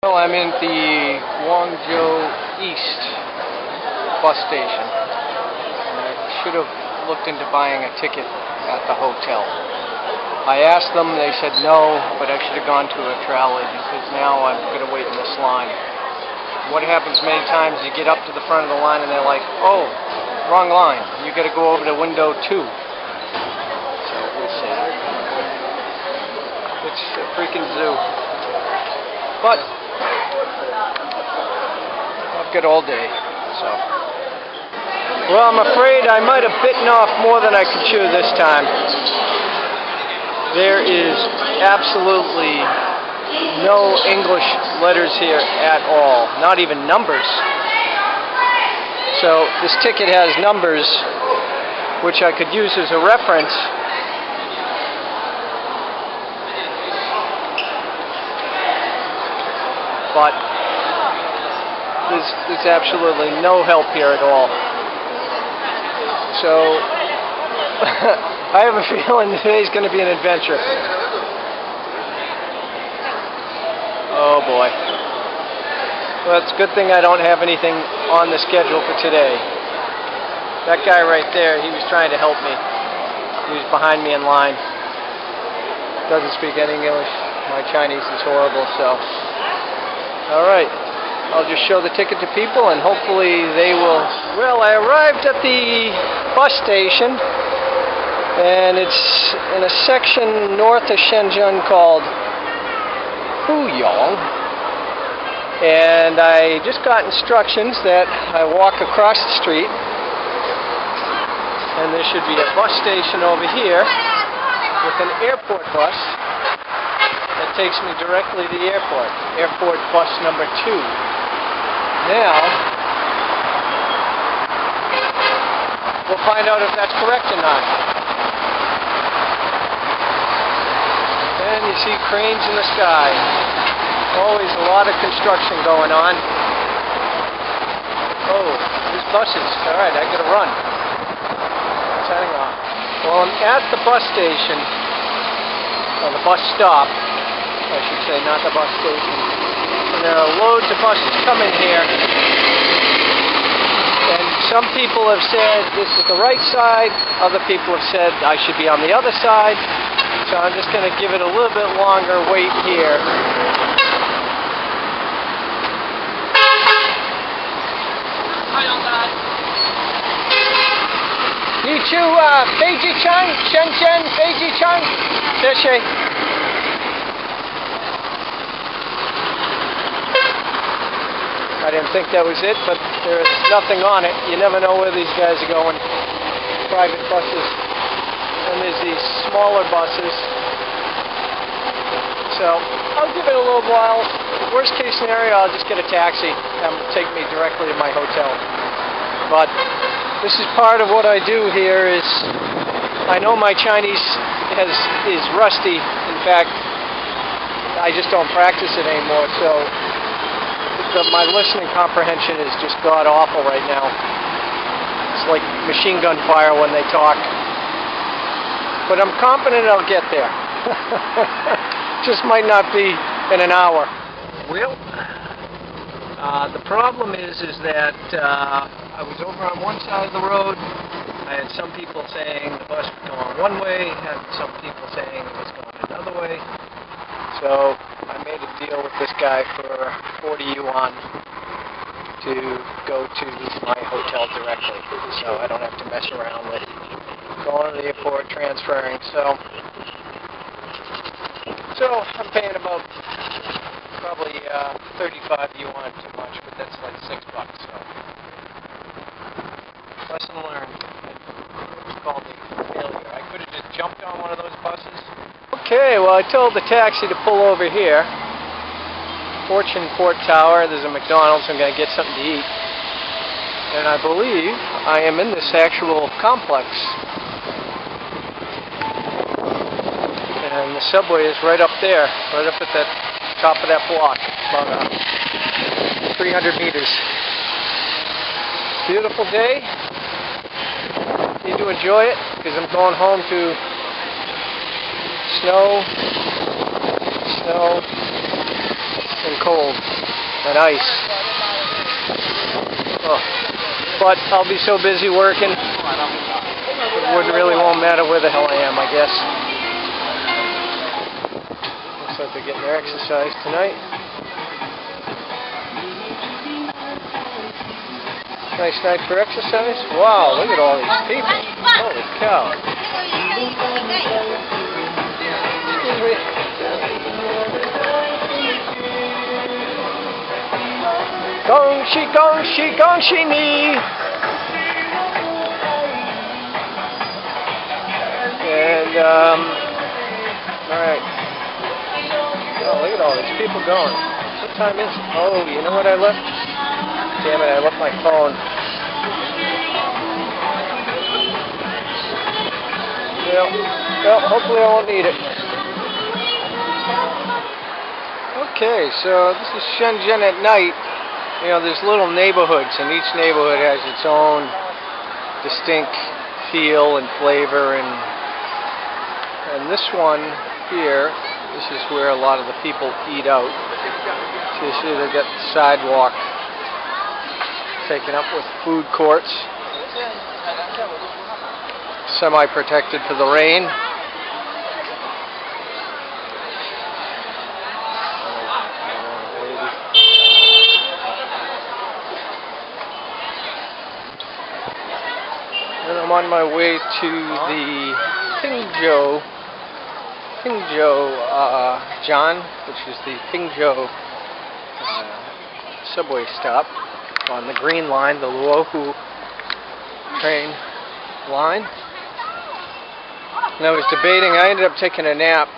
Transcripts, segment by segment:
Well, I'm in the Guangzhou East bus station. And I should have looked into buying a ticket at the hotel. I asked them, they said no, but I should have gone to a travel agent because now I'm going to wait in this line. What happens many times, you get up to the front of the line and they're like, oh, wrong line. You got to go over to window 2. So we'll see. It's a freaking zoo. But I've got all day, so. Well, I'm afraid I might have bitten off more than I could chew this time. There is absolutely no English letters here at all, not even numbers. So this ticket has numbers, which I could use as a reference. But there's absolutely no help here at all. So I have a feeling today's going to be an adventure. Oh boy. Well, it's a good thing I don't have anything on the schedule for today. That guy right there, he was trying to help me. He was behind me in line. Doesn't speak any English. My Chinese is horrible, so. Alright, I'll just show the ticket to people and hopefully they will. Well, I arrived at the bus station and it's in a section north of Shenzhen called Pingzhou. And I just got instructions that I walk across the street and there should be a bus station over here with an airport bus that takes me directly to the airport. Airport bus number 2. Now, we'll find out if that's correct or not. And you see cranes in the sky. Always a lot of construction going on. Oh, there's buses. Alright, I gotta run. Setting off. Well, I'm at the bus station, or the bus stop, I should say, not the bus station. And there are loads of buses coming here. And some people have said this is the right side. Other people have said I should be on the other side. So I'm just going to give it a little bit longer wait here. 你去飞机场，深圳飞机场，谢谢。I didn't think that was it, but there's nothing on it. You never know where these guys are going. Private buses. And there's these smaller buses. So, I'll give it a little while. Worst case scenario, I'll just get a taxi and take me directly to my hotel. But this is part of what I do here is, I know my Chinese is rusty. In fact, I just don't practice it anymore, so my listening comprehension is just god-awful right now. It's like machine gun fire when they talk. But I'm confident I'll get there. Just might not be in an hour. Well, the problem is that I was over on one side of the road. I had some people saying the bus was going one way, had some people saying it was going another way. So I made a deal with this guy for 40 yuan to go to my hotel directly. So I don't have to mess around with going to the airport, transferring. So I'm paying about probably 35 yuan too much, but that's like $6. So lesson learned. It's called a failure. I could have just jumped on one of those buses. Okay, well I told the taxi to pull over here. Fortune Port Tower, there's a McDonald's, I'm going to get something to eat. And I believe I am in this actual complex. And the subway is right up there, right up at the top of that block, about 300 meters. Beautiful day. Need to enjoy it because I'm going home to snow, and cold and ice. Oh. But I'll be so busy working, won't matter where the hell I am, I guess. Looks like they're getting their exercise tonight. Nice night for exercise. Wow, look at all these people. Holy cow. Excuse me. Gongshi ni. And, alright. Oh, look at all these people going. What time is it? Oh, you know what I left? Damn it, I left my phone. Well, hopefully I won't need it. Okay, so this is Shenzhen at night. You know, there's little neighborhoods, and each neighborhood has its own distinct feel and flavor, and this one here, this is where a lot of the people eat out. So you see they've got the sidewalk taken up with food courts, semi-protected for the rain. And I'm on my way to the Pingzhou which is the Pingzhou subway stop on the green line, the Luohu train line. And I was debating, I ended up taking a nap,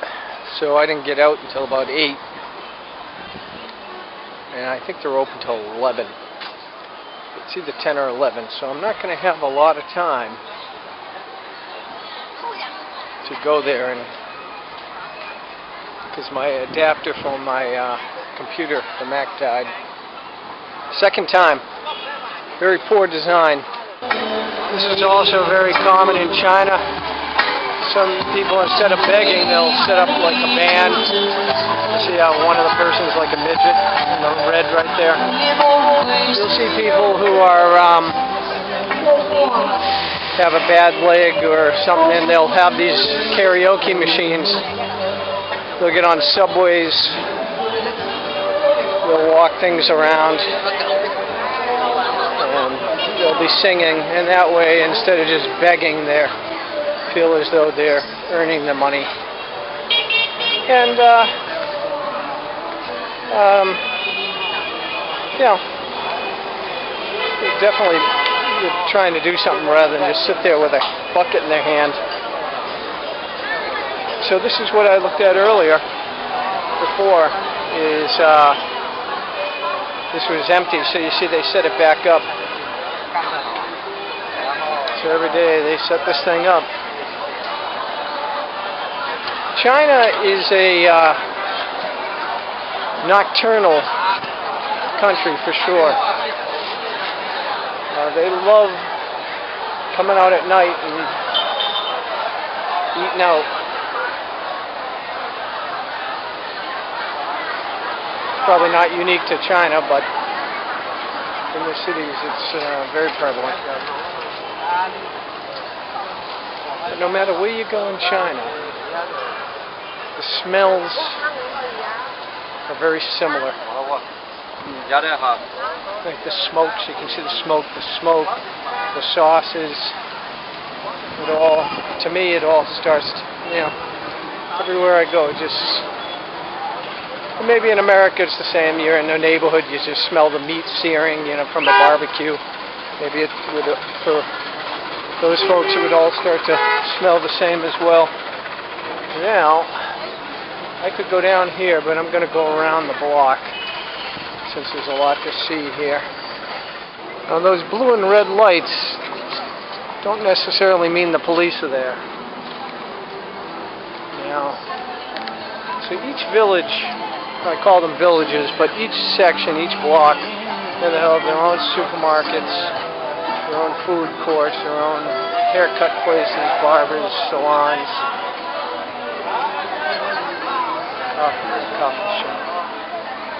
so I didn't get out until about 8. And I think they're open till 11. It's either 10 or 11, so I'm not going to have a lot of time to go there, and because my adapter for my computer, the Mac, died. Second time. Very poor design. This is also very common in China. Some people, instead of begging, they'll set up like a band. See how one of the persons is like a midget in the red right there. You'll see people who are have a bad leg or something, and they'll have these karaoke machines. They'll get on subways. They'll walk things around, and they'll be singing, and that way, instead of just begging, they feel as though they're earning the money. And yeah, definitely you're trying to do something rather than just sit there with a bucket in their hand. So this is what I looked at earlier before, is this was empty, so you see they set it back up. So every day they set this thing up. China is a nocturnal country for sure. They love coming out at night and eating out. Probably not unique to China, but in the cities it's very prevalent. But no matter where you go in China, the smells are very similar. Like the smokes, you can see the smoke, the sauces. It all, to me, it all starts, you know, everywhere I go, just. Maybe in America it's the same. You're in a neighborhood, you just smell the meat searing, you know, from the barbecue. Maybe it would, for those folks, it would all start to smell the same as well. Now, I could go down here, but I'm going to go around the block since there's a lot to see here. Now, those blue and red lights don't necessarily mean the police are there. Now, so each village, I call them villages, but each section, each block, they have their own supermarkets, their own food courts, their own haircut places, barbers, salons, coffee shop.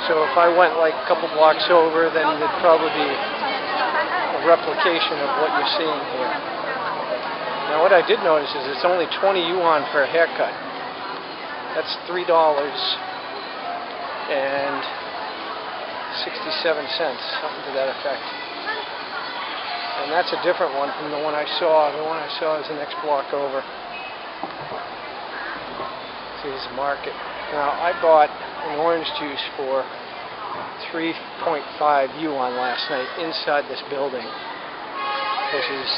So if I went like a couple blocks over, then it'd probably be a replication of what you're seeing here. Now what I did notice is it's only 20 yuan for a haircut. That's $3 and 67 cents, something to that effect. And that's a different one from the one I saw. The one I saw is the next block over. See, this is market. Now, I bought an orange juice for 3.5 yuan last night inside this building, which is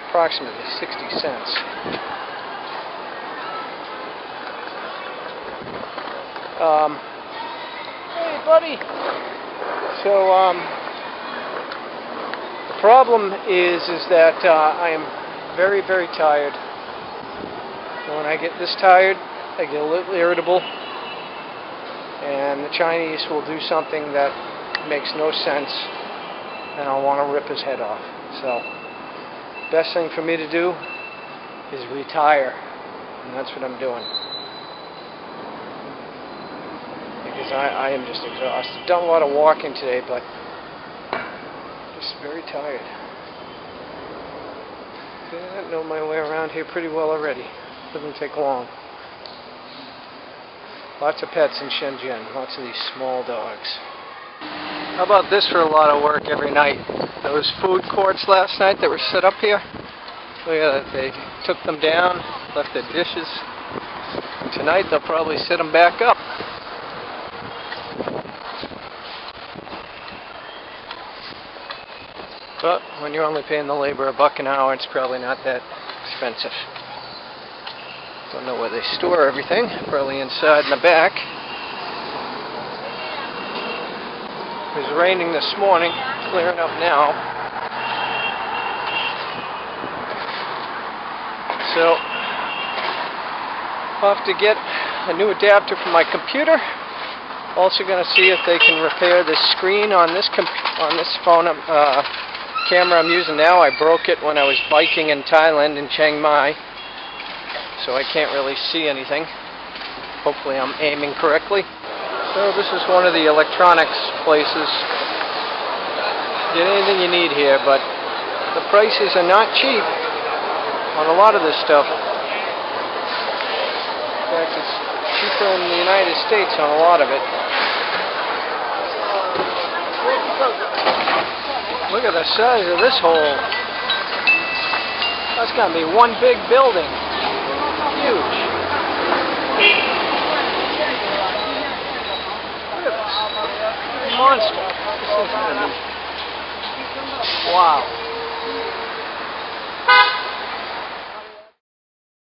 approximately 60 cents. Hey, buddy! So, the problem is that I am very, very tired. And when I get this tired, I get a little irritable, and the Chinese will do something that makes no sense, and I'll want to rip his head off. So, best thing for me to do is retire, and that's what I'm doing. Because I am just exhausted. Done a lot of walking today, but just very tired. I know my way around here pretty well already. Doesn't take long. Lots of pets in Shenzhen. Lots of these small dogs. How about this for a lot of work every night? Those food courts last night that were set up here. Look at that. They took them down, left the dishes. And tonight they'll probably set them back up. But when you're only paying the labor $1 an hour, it's probably not that expensive. Don't know where they store everything. Probably inside in the back. It was raining this morning, clearing up now. So, I'll have to get a new adapter for my computer. Also going to see if they can repair this screen on this phone camera I'm using now. I broke it when I was biking in Thailand, in Chiang Mai, so I can't really see anything. Hopefully I'm aiming correctly. So this is one of the electronics places. Get anything you need here, but the prices are not cheap on a lot of this stuff. In fact, it's cheaper in the United States on a lot of it. Look at the size of this hole. That's got to be one big building. Huge. Look at this. Monster. This thing's going to be... Wow.